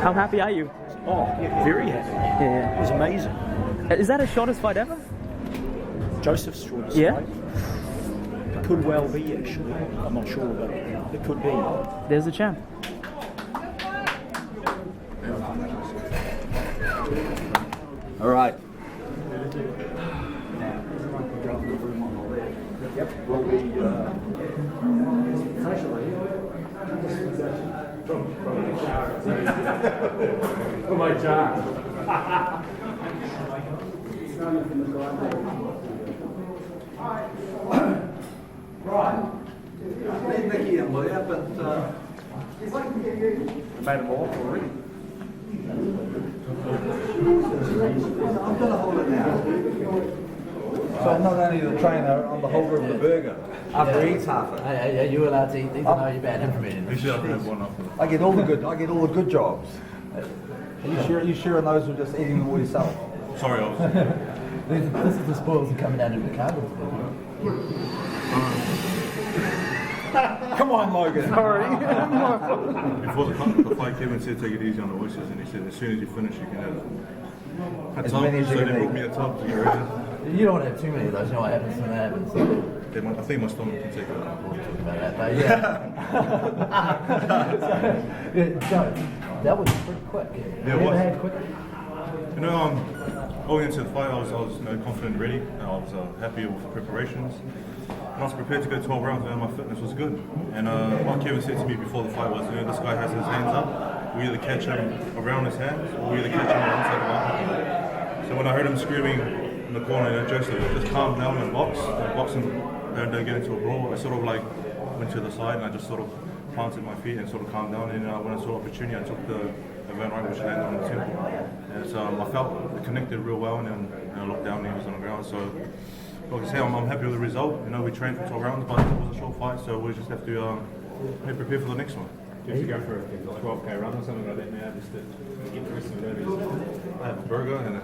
How happy are you? Oh, yeah, very happy. Yeah. It was amazing. Is that his shortest fight ever? Joseph's shortest Yeah. fight. It could well be, actually. I'm not sure, but it could be. There's the champ. All right. Yep. Well, Oh my God. Right. Leave Nicky in there, but Made them all already. I'm going to hold it now. So I'm not only the trainer, I'm the holder of the burger. After he eats half it. Are you allowed to eat these? I know you're bad information. You should have one after. I get all the good jobs. Are you sure on those who are just eating them all yourself? Sorry, I was. This is the spoils that coming down into the cardboard. Come on, Logan. Sorry. Before the fight, Kevin said take it easy on the oysters, and he said as soon as you finish, you can have a As tub. many as you So can they eat. brought me a tub to get ready. You don't want to have too many of those. You know what happens when that happens. I think my stomach can take it. About that, but yeah. Joe, that was pretty quick. Yeah, it You ever was. had quick? You know, going into the fight, I was confident and ready. I was happy with the preparations. And I was prepared to go 12 rounds, and my fitness was good. And what Kevin said to me before the fight was, this guy has his hands up. We either catch him around his hands, or we either catch him on the inside of the arm. So when I heard him screaming in the corner, Joseph, just calm down and box and don't get into a brawl, I sort of like went to the side and I just sort of planted my feet and sort of calmed down. And when I saw opportunity, I took the event right, which landed on the temple. And so I felt it connected real well, and then I looked down and he was on the ground. So like I say, I'm happy with the result. We trained for 12 rounds, but it was a short fight, so we just have to be prepared for the next one. Do you have to go for a 12k run or something like that now just to get the rest of it over? I have a burger and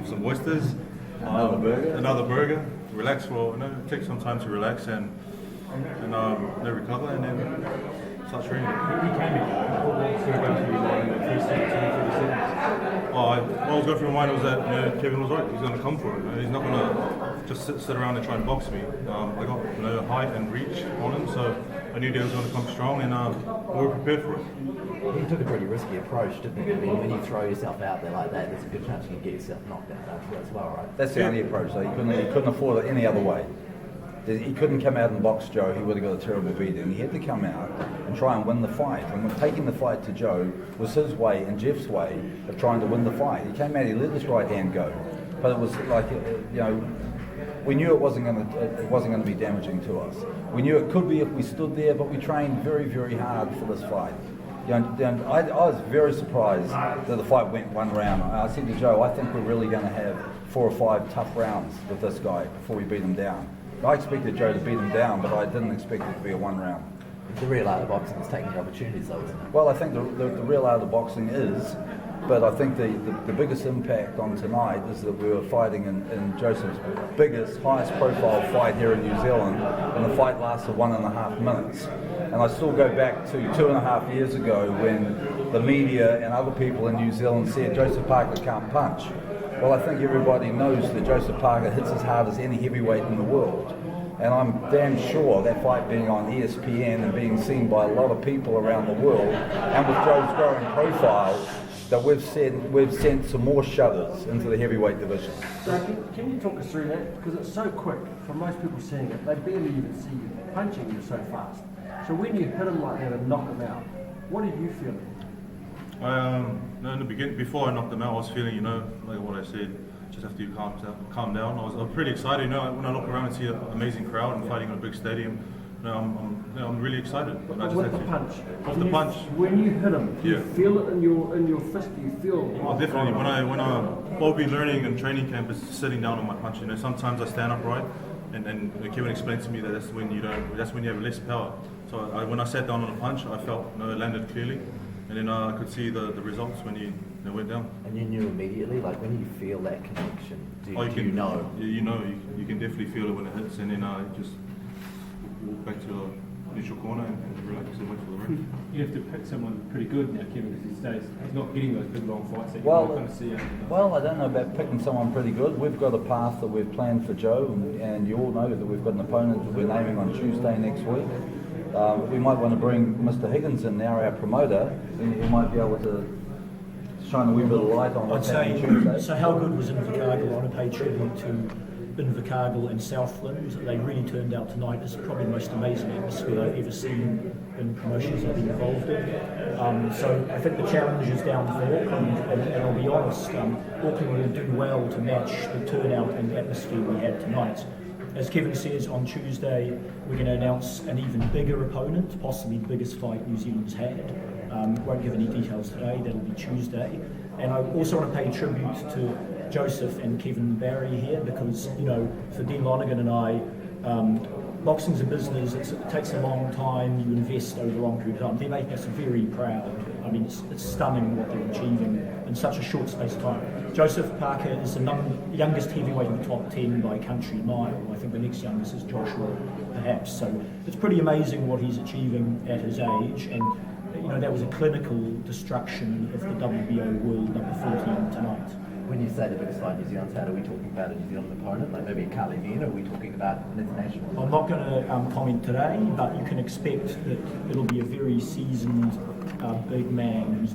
some oysters. Another burger. Relax for, take some time to relax and recover, and then start training. You came in, sort of going through your mind in the first 20, 30 seconds. What was going through my mind was that Kevin was right. He's going to come for it. He's not going to just sit around and try and box me. I got height and reach on him, so I knew he was going to come strong, and we were prepared for it. You took a pretty risky approach, didn't you? I mean, when you throw yourself out there like that, there's a good chance you can get yourself knocked out as well, right? That's the only approach. So he couldn't afford it any other way. He couldn't come out and box Joe. He would have got a terrible beating. He had to come out and try and win the fight. And taking the fight to Joe was his way and Jeff's way of trying to win the fight. He came out. He let his right hand go, but it was like we knew it wasn't going to be damaging to us. We knew it could be if we stood there, but we trained very, very hard for this fight. I was very surprised that the fight went one round. I said to Joe, I think we're really going to have 4 or 5 tough rounds with this guy before we beat him down. I expected Joe to beat him down, but I didn't expect it to be a one round. The real art of boxing is taking the opportunities, though, isn't it? Well, I think the real art of boxing is, but I think the biggest impact on tonight is that we were fighting in Joseph's biggest, highest profile fight here in New Zealand, and the fight lasted 1.5 minutes. And I still go back to 2.5 years ago when the media and other people in New Zealand said Joseph Parker can't punch. Well, I think everybody knows that Joseph Parker hits as hard as any heavyweight in the world. And I'm damn sure that fight being on ESPN and being seen by a lot of people around the world, and with Joe's growing profile, that we've sent some more shudders into the heavyweight division. So can you talk us through that? Because it's so quick for most people seeing it. They barely even see you punching you so fast. So when you hit him like that and knock him out, what did you feel? In the beginning, before I knocked him out, I was feeling, like what I said, just have to calm down. I was pretty excited, when I look around and see an amazing crowd and fighting in a big stadium. I'm really excited. With the punch. With the punch. When you hit him, do you feel it in your fist? Do you feel? Oh, definitely. When what we've been learning in training camp is sitting down on my punch. Sometimes I stand upright, and Kevin explained to me that that's when you have less power. So when I sat down on a punch, I felt it landed clearly, and then I could see the results when he went down. And you knew immediately, like when you feel that connection, do you know? You can definitely feel it when it hits, and then just walk back to neutral corner and relax and wait for the ring. You have to pick someone pretty good now, Kevin, because he's not getting those big long fights that you Well, kind of see. Well, I don't know about picking someone pretty good. We've got a path that we've planned for Joe, and you all know that we've got an opponent that we're naming on Tuesday next week. We might want to bring Mr. Higgins in now, our promoter, and he might be able to shine a wee bit of light on I'd what's say, happening Tuesday. so how good was Invercargill? I want to pay tribute to Invercargill and Southland. They really turned out tonight. It's probably the most amazing atmosphere I've ever seen in promotions I've been involved in. So I think the challenge is down for Auckland, and I'll be honest, Auckland will do well to match the turnout and atmosphere we had tonight. As Kevin says, on Tuesday we're going to announce an even bigger opponent, possibly the biggest fight New Zealand's had. Won't give any details today, that'll be Tuesday. And I also want to pay tribute to Joseph and Kevin Barry here, because, you know, for Dean Lonergan and I, boxing's a business, it takes a long time, you invest over a long period of time. They're making us very proud. I mean, it's stunning what they're achieving in such a short space of time. Joseph Parker is the youngest heavyweight in the top 10 by country mile. I think the next youngest is Joshua, perhaps. So it's pretty amazing what he's achieving at his age. And you know, that was a clinical destruction of the WBO world number 14 tonight. When you say the biggest fight New Zealand's had, are we talking about a New Zealand opponent, like maybe a Carly Bean, or are we talking about an international? I'm not going to comment today, but you can expect that it'll be a very seasoned big man who's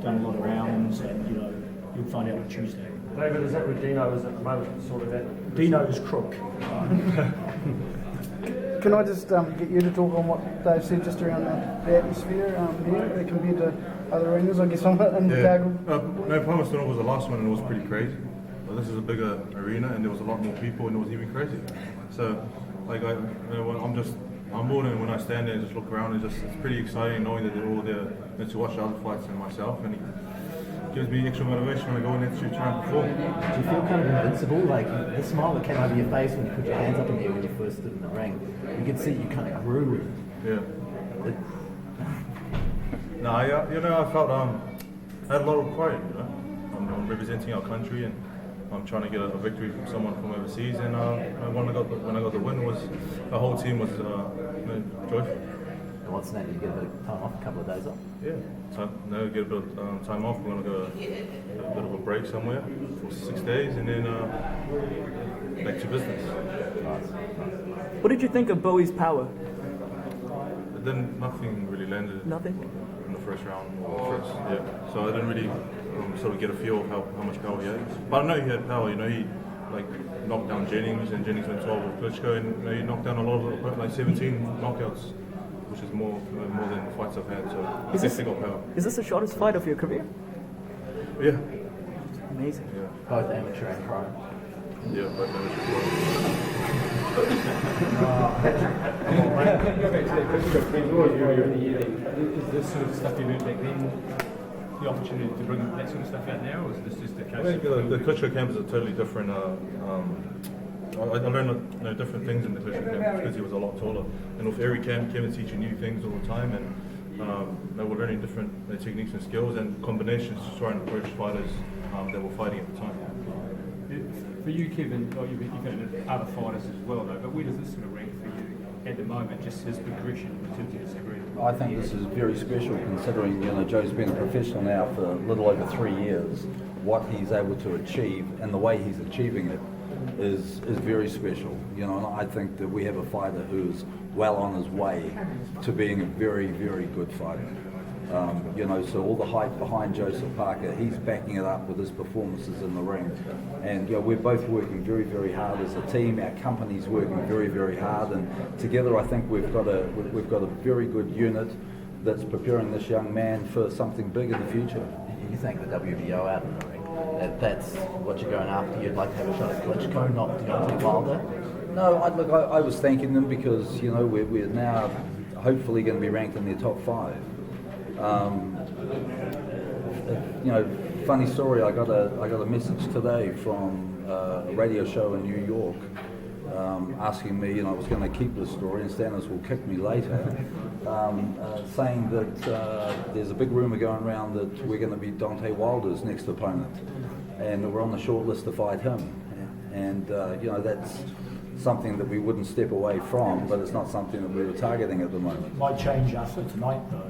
done a lot of rounds, and you know, you'll find out on Tuesday. David, is that where Dino is at the moment, sort of that? Dino's crook. Can I just get you to talk on what Dave said just around the atmosphere here compared to other arenas? I guess I'm in Chicago. No, Palmerston was the last one and it was pretty crazy. But this is a bigger arena and there was a lot more people and it was even crazy. So, like, I'm more than when I stand there and just look around. It's pretty exciting knowing that they're all there to watch the other fights and myself. And it gives me extra motivation when I go in there to try and perform. Do you feel kind of invincible? Like the smile that came over your face when you put your hands up in the air when you first stood in the ring, you could see you kind of grew. Yeah. No, I felt I had a lot of pride. You know, I'm representing our country and I'm trying to get a victory from someone from overseas. And when I got the win, the whole team was joyful. And what's next? You get a bit of time off, a couple of days off. Yeah, so now get a bit of time off. We're going to go a bit of a break somewhere for 6 days and then back to business. What did you think of Bowie's power? But then nothing really landed. Nothing? In the first round or first, yeah. So I didn't really sort of get a feel of how much power he had. But I know he had power. You know, he like knocked down Jennings and Jennings went 12 with Klitschko, and you know, he knocked down a lot of like 17 knockouts, which is more than the fights I've had. So I think they got power. Is this the shortest fight of your career? Yeah. Amazing. Yeah. Both amateur and pro. Yeah, but Go back to that Klitschko thing earlier in the year. Is this sort of stuff you learned back then the opportunity to bring that sort of stuff out now, or is this just a case I think the Klitschko camp is a totally different. I learned different things in the Klitschko camp because he was a lot taller. And with every camp, Kevin's teaching new things all the time, and they were learning different techniques and skills and combinations to try and approach fighters that were fighting at the time. For you, Kevin, you've had other fighters as well, though, but where does this sort of rank for you at the moment, just his progression in terms of his career? I think this is very special considering, you know, Joe's been a professional now for a little over 3 years. What he's able to achieve and the way he's achieving it is very special. You know, and I think that we have a fighter who's well on his way to being a very, very good fighter. You know, so all the hype behind Joseph Parker, he's backing it up with his performances in the ring. And you know, we're both working very, very hard as a team. Our company's working very, very hard, and together I think we've got a very good unit that's preparing this young man for something big in the future. You think the WBO out in the ring, that's what you're going after? You'd like to have a shot at Klitschko, not Deontay Wilder? No, I was thanking them because, you know, we're now hopefully going to be ranked in their top 5. You know, funny story. I got a message today from a radio show in New York asking me, you know, I was going to keep this story, and Stannis will kick me later, saying that there's a big rumour going around that we're going to be Deontay Wilder's next opponent, and we're on the short list to fight him. And you know, that's something that we wouldn't step away from, but it's not something that we were targeting at the moment. Might change after tonight, though.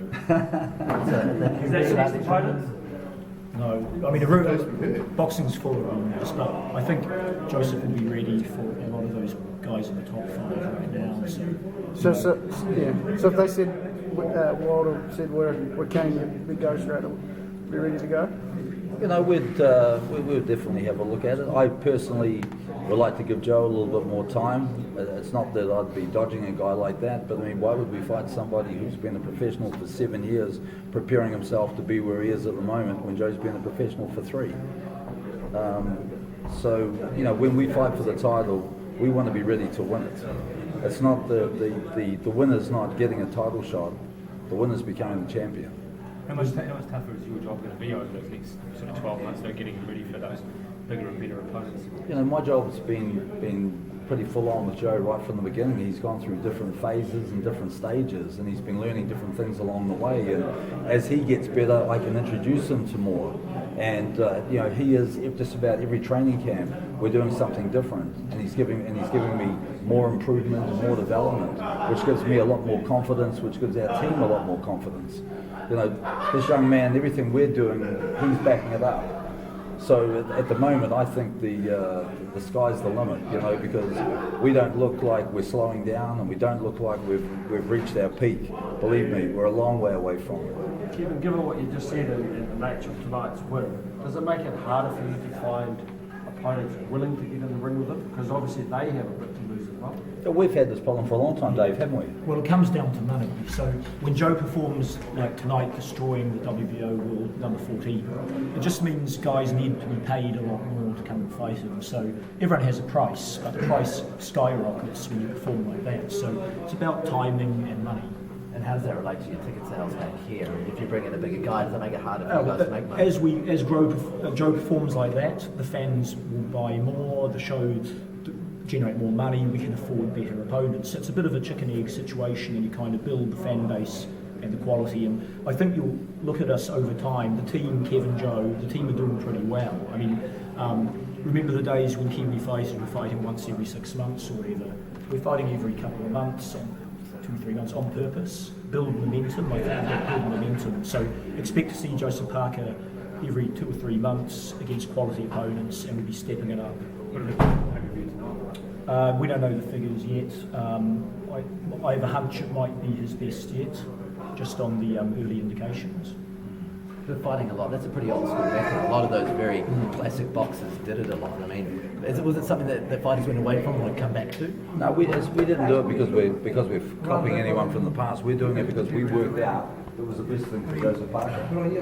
Is that your next opponent? No, I mean, boxing's full of rumours, but I think Joseph will be ready for a lot of those guys in the top 5 right now. So if they said Wilder said we're keen, we'd go straight away. Be ready to go. You know, we would definitely have a look at it. I personally would like to give Joe a little bit more time. It's not that I'd be dodging a guy like that, but I mean, why would we fight somebody who's been a professional for 7 years, preparing himself to be where he is at the moment, when Joe's been a professional for 3? So, you know, when we fight for the title, we want to be ready to win it. It's not the winner's not getting a title shot. The winner's becoming the champion. How much tougher is your job going to be over those next sort of 12 months, though, getting ready for those bigger and better opponents? You know, my job's been pretty full on with Joe right from the beginning. He's gone through different phases and different stages, and he's been learning different things along the way. And as he gets better, I can introduce him to more. And you know, he is just about every training camp. We're doing something different, and he's giving me more improvement and more development, which gives me a lot more confidence, which gives our team a lot more confidence. You know, this young man, everything we're doing, he's backing it up. So at the moment, I think the sky's the limit, you know, because we don't look like we're slowing down, and we don't look like we've reached our peak. Believe me, we're a long way away from it. Kevin, given what you just said in the nature of tonight's win, does it make it harder for you to find opponents willing to get in the ring with them? Because obviously they have a bit to lose as well. We've had this problem for a long time, Dave, haven't we? Well, it comes down to money. So when Joe performs like tonight, destroying the WBO world number 14, it just means guys need to be paid a lot more to come and fight him. So everyone has a price, but the price skyrockets when you perform like that. So it's about timing and money. And how does that relate to your ticket sales back here? If you bring in a bigger guy, does that make it harder for you guys to make money? As Joe performs like that, the fans will buy more, the show generate more money, we can afford better opponents. It's a bit of a chicken-egg situation, and you kind of build the fan base and the quality. And I think you'll look at us over time, the team, Kevin, Joe, the team are doing pretty well. I mean, remember the days when Kiwi fighters were fighting once every 6 months or whatever. We're fighting every couple of months, 2-3 months on purpose, build momentum. I think we've got good momentum. So expect to see Joseph Parker every 2 or 3 months against quality opponents, and we'll be stepping it up. We don't know the figures yet. I have a hunch it might be his best yet, just on the early indications. They're fighting a lot. That's a pretty old school method. A lot of those very classic boxers did it a lot. I mean, was it something that fighters went away from and would come back to? No, we didn't do it because we're copying anyone from the past. We're doing it because we worked out it was the best thing for Joseph Parker. And you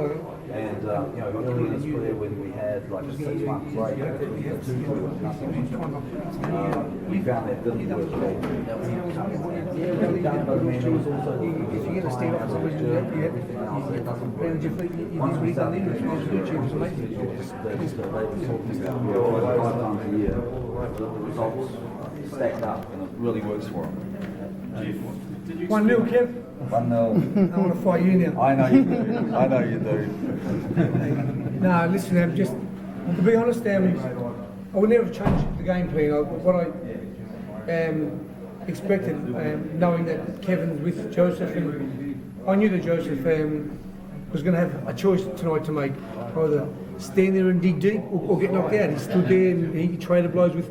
know, early in his career, when we had like a 6-month break, we had 2 tours, nothing. We found that didn't work well. If you get a stand up, somebody's doing that, Once we started doing YouTube's amazing. They were talking about 5 times a year. The results stacked up, and it really works for them. 1-0, Kev. 1-0. I want to fight you now. I know you do. I know you do. No, listen, just to be honest, I would never change the game plan. What I expected, knowing that Kevin's with Joseph, and I knew that Joseph was going to have a choice tonight to make, either stand there and dig deep or get knocked out. He stood there and he traded blows with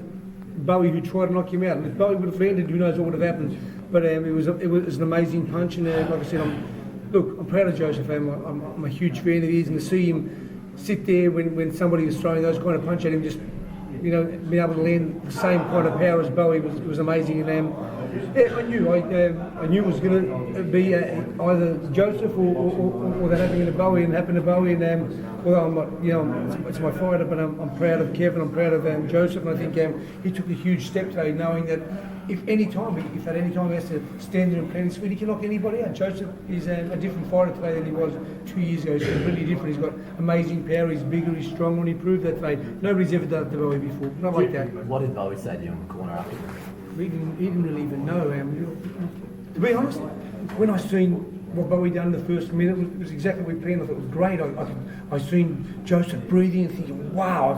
Bowie, who tried to knock him out. And if Bowie would have landed, who knows what would have happened. But it was an amazing punch, and like I said, I'm proud of Joseph. I'm a huge fan of his, and to see him sit there when somebody was throwing those kind of punch at him, just being able to land the same kind of power as Bowie was amazing. And I knew it was going to be either Joseph or that happening to Bowie, and happened to Bowie. And although I'm not, it's my fighter, but I'm proud of Kevin. I'm proud of Joseph, and I think he took a huge step today, knowing that if at any time he has to stand there and plan his feet, he can knock anybody out. Joseph is a different fighter today than he was 2 years ago. He's completely different. He's got amazing power. He's bigger. He's stronger, and he proved that today. Nobody's ever done it to Bowie before. Not like that. What did Bowie say to you in the corner after? He didn't really even know. To be honest, when I seen what Bowie done in the first minute was exactly what we planned. I thought it was great. I seen Joseph breathing and thinking, wow,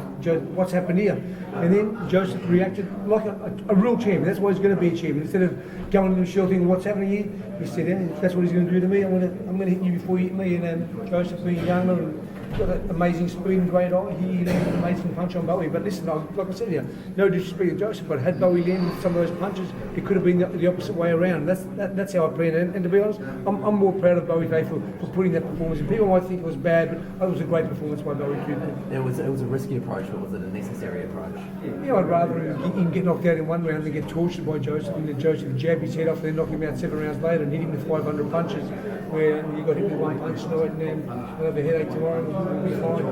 what's happened here? And then Joseph reacted like a real champion. That's why he's going to be a champion. Instead of going into the shell thinking, what's happening here? He said, that's what he's going to do to me. I'm going to hit you before you hit me. And Joseph being younger and got that amazing speed and great eye, he landed an amazing punch on Bowie. But listen, like I said here, no disrespect to Joseph, but had Bowie landed some of those punches, it could have been the opposite way around. That's how I planned it. And to be honest, I'm more proud of Bowie for putting that performance in. People might think it was bad, but it was a great performance by Bowie Tupou. It was a risky approach, but was it a necessary approach? Yeah, I'd rather him get knocked out in one round than get tortured by Joseph, and then Joseph jab his head off and then knock him out 7 rounds later and hit him with 500 punches, where you got hit with one punch tonight and then he'll have a headache tomorrow and we'll be fine.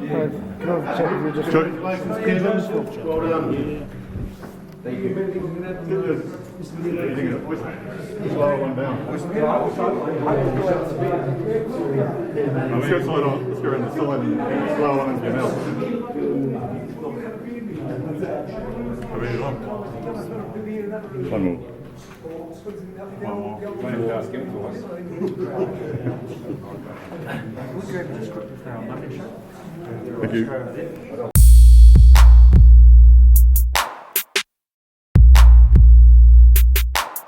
Can I check with you just Well done. Thank you. Slow one down. Let's go slow down. Let's go around the side and slow one into your mouth. How many on? One more. One more. Thank you.